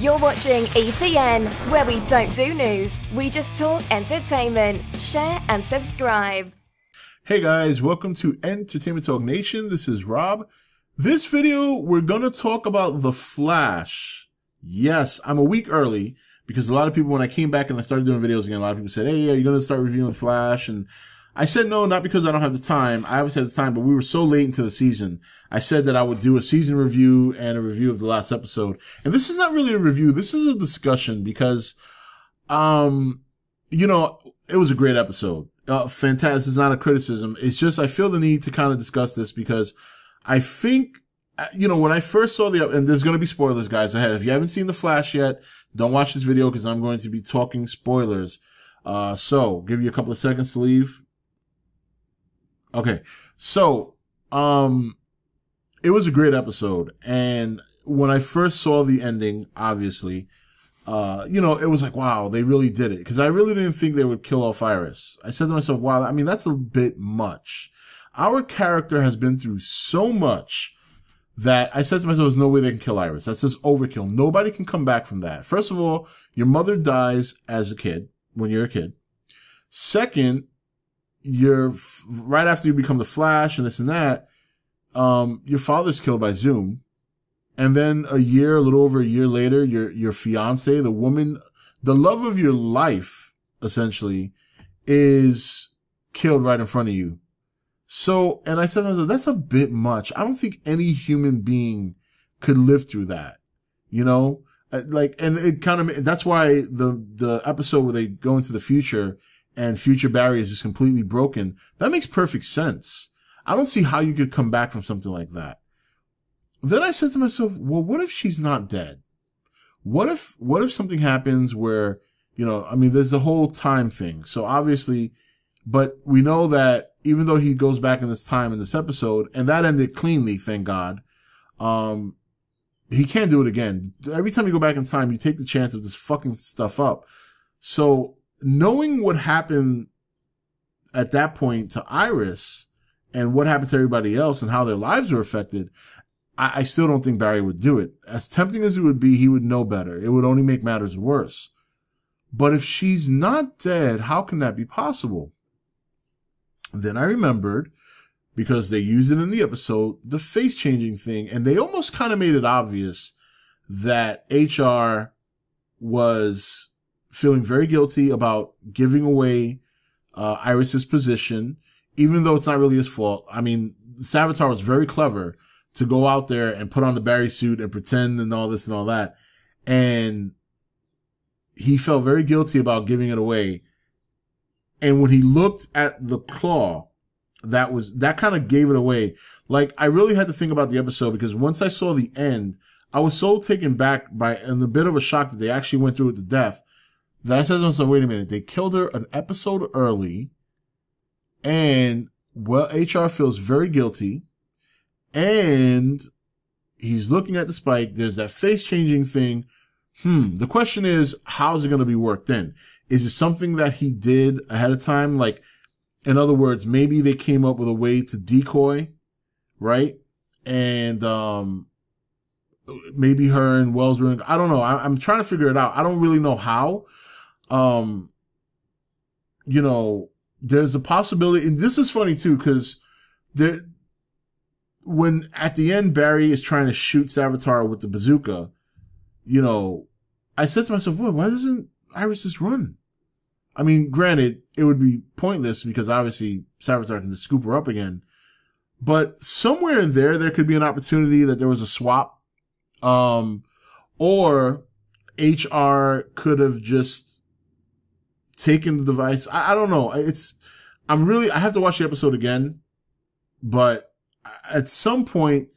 You're watching E.T.N, where we don't do news, we just talk entertainment. Share and subscribe. Hey guys, welcome to Entertainment Talk Nation. This is Rob. This video, we're gonna talk about The Flash. Yes, I'm a week early because a lot of people, when I came back and I started doing videos again, a lot of people said, hey, yeah, you're gonna start reviewing Flash. And I said no, not because I don't have the time. I always had the time, but we were so late into the season. I said that I would do a season review and a review of the last episode. And this is not really a review. This is a discussion because, you know, it was a great episode. Fantastic. It's not a criticism. It's just, I feel the need to kind of discuss this because I think, you know, when I first saw and there's going to be spoilers, guys, ahead. If you haven't seen The Flash yet, don't watch this video because I'm going to be talking spoilers. So, give you a couple of seconds to leave. Okay. So, it was a great episode. And when I first saw the ending, obviously, you know, it was like, wow, they really did it. Because I really didn't think they would kill off Iris. I said to myself, wow, I mean, that's a bit much. Our character has been through so much that I said to myself, there's no way they can kill Iris. That's just overkill. Nobody can come back from that. First of all, your mother dies as a kid, when you're a kid. Second, right after you become the Flash and this and that, your father's killed by Zoom. And then a little over a year later, your fiance, the woman, the love of your life, essentially, is killed right in front of you. So, and I said to myself, that's a bit much. I don't think any human being could live through that, you know? Like, and it kind of, that's why the episode where they go into the future and future Barry is just completely broken, that makes perfect sense. I don't see how you could come back from something like that. Then I said to myself, well, what if she's not dead? What if something happens where, you know, I mean, there's the whole time thing. So obviously, but we know that even though he goes back in this time in this episode, and that ended cleanly, thank God, he can't do it again. Every time you go back in time, you take the chance of just fucking stuff up. So knowing what happened at that point to Iris and what happened to everybody else and how their lives were affected, I still don't think Barry would do it. As tempting as it would be, he would know better. It would only make matters worse. But if she's not dead, how can that be possible? Then I remembered, because they used it in the episode, the face changing thing, and they almost kind of made it obvious that HR was feeling very guilty about giving away Iris's position, even though it's not really his fault. I mean, Savitar was very clever to go out there and put on the Barry suit and pretend and all this and all that. And he felt very guilty about giving it away. And when he looked at the claw, that kind of gave it away. Like, I really had to think about the episode because once I saw the end, I was so taken back and a bit of a shock that they actually went through it to death that I said to myself, wait a minute, they killed her an episode early. And, well, HR feels very guilty. And he's looking at the spike. There's that face changing thing. The question is, how's it going to be worked in? Is it something that he did ahead of time? Like, in other words, maybe they came up with a way to decoy, right? And, maybe her and Wells were, I don't know. I'm trying to figure it out. I don't really know how. You know, there's a possibility, and this is funny too, because when at the end Barry is trying to shoot Savitar with the bazooka, you know, I said to myself, well, why doesn't Iris just run? I mean, granted, it would be pointless because obviously Savitar can just scoop her up again. But somewhere in there could be an opportunity that there was a swap. Or HR could have just taken the device. I don't know. I have to watch the episode again, but at some point,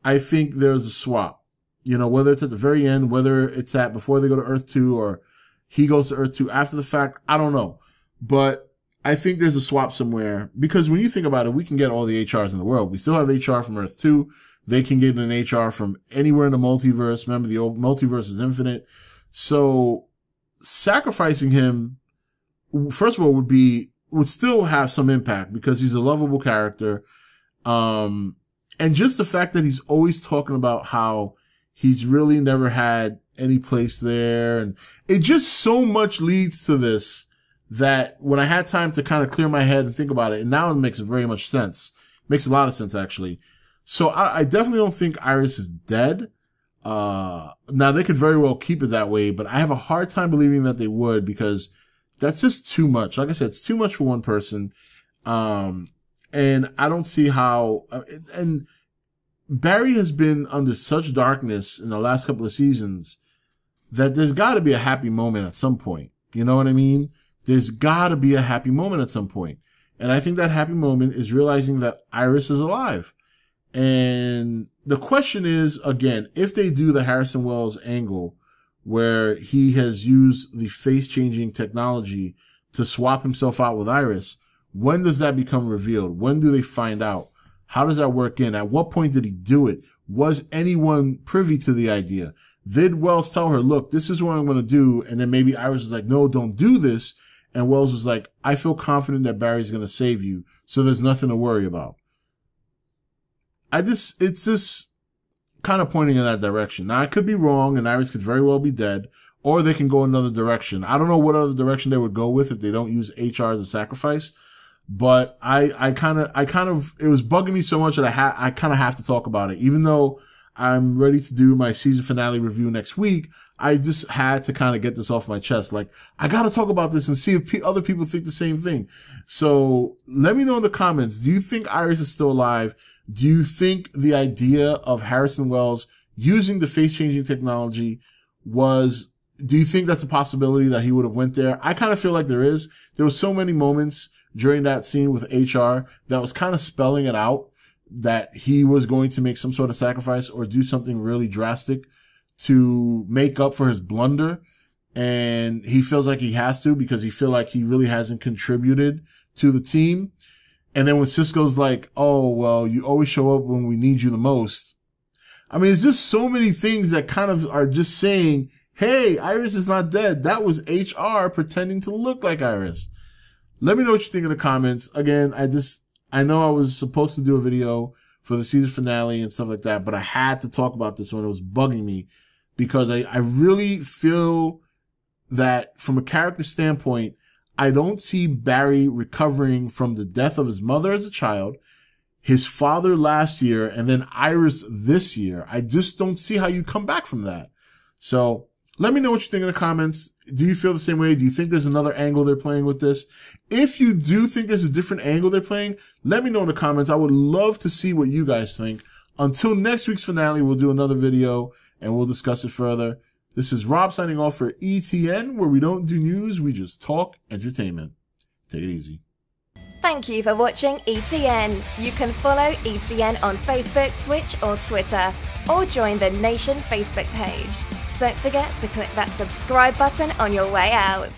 I think there's a swap. You know, whether it's at the very end, whether it's at before they go to Earth 2 or he goes to Earth 2 after the fact, I don't know. But I think there's a swap somewhere because when you think about it, we can get all the HRs in the world. We still have HR from Earth 2. They can get an HR from anywhere in the multiverse. Remember, the old multiverse is infinite. So sacrificing him, first of all, would still have some impact because he's a lovable character. And just the fact that he's always talking about how he's really never had any place there. And it just so much leads to this that when I had time to kind of clear my head and think about it, and now it makes very much sense. Makes a lot of sense, actually. So I definitely don't think Iris is dead. Now they could very well keep it that way, but I have a hard time believing that they would, because that's just too much. Like I said, it's too much for one person. And I don't see how, and Barry has been under such darkness in the last couple of seasons that there's got to be a happy moment at some point. You know what I mean? There's got to be a happy moment at some point. And I think that happy moment is realizing that Iris is alive. And the question is, again, if they do the Harrison Wells angle where he has used the face-changing technology to swap himself out with Iris, when does that become revealed? When do they find out? How does that work in? At what point did he do it? Was anyone privy to the idea? Did Wells tell her, look, this is what I'm going to do? And then maybe Iris was like, no, don't do this. And Wells was like, I feel confident that Barry's going to save you, so there's nothing to worry about. It's just kind of pointing in that direction. Now, I could be wrong, and Iris could very well be dead, or they can go another direction. I don't know what other direction they would go with if they don't use HR as a sacrifice, but I kind of, it was bugging me so much that I kind of have to talk about it. Even though I'm ready to do my season finale review next week, I just had to kind of get this off my chest. Like, I got to talk about this and see if other people think the same thing. So let me know in the comments. Do you think Iris is still alive? Do you think the idea of Harrison Wells using the face-changing technology do you think that's a possibility that he would have went there? I kind of feel like there is. There were so many moments during that scene with HR that was kind of spelling it out that he was going to make some sort of sacrifice or do something really drastic to make up for his blunder. And he feels like he has to, because he feels like he really hasn't contributed to the team. And then when Cisco's like, oh, well, you always show up when we need you the most. I mean, it's just so many things that kind of are just saying, hey, Iris is not dead. That was HR pretending to look like Iris. Let me know what you think in the comments. Again, I know I was supposed to do a video for the season finale and stuff like that, but I had to talk about this one. It was bugging me because I really feel that from a character standpoint, I don't see Barry recovering from the death of his mother as a child, his father last year, and then Iris this year. I just don't see how you come back from that. So let me know what you think in the comments. Do you feel the same way? Do you think there's another angle they're playing with this? If you do think there's a different angle they're playing, let me know in the comments. I would love to see what you guys think. Until next week's finale, we'll do another video and we'll discuss it further. This is Rob signing off for E.T.N, where we don't do news, we just talk entertainment. Take it easy. Thank you for watching E.T.N. You can follow E.T.N on Facebook, Twitch or Twitter, or join the Nation Facebook page. Don't forget to click that subscribe button on your way out.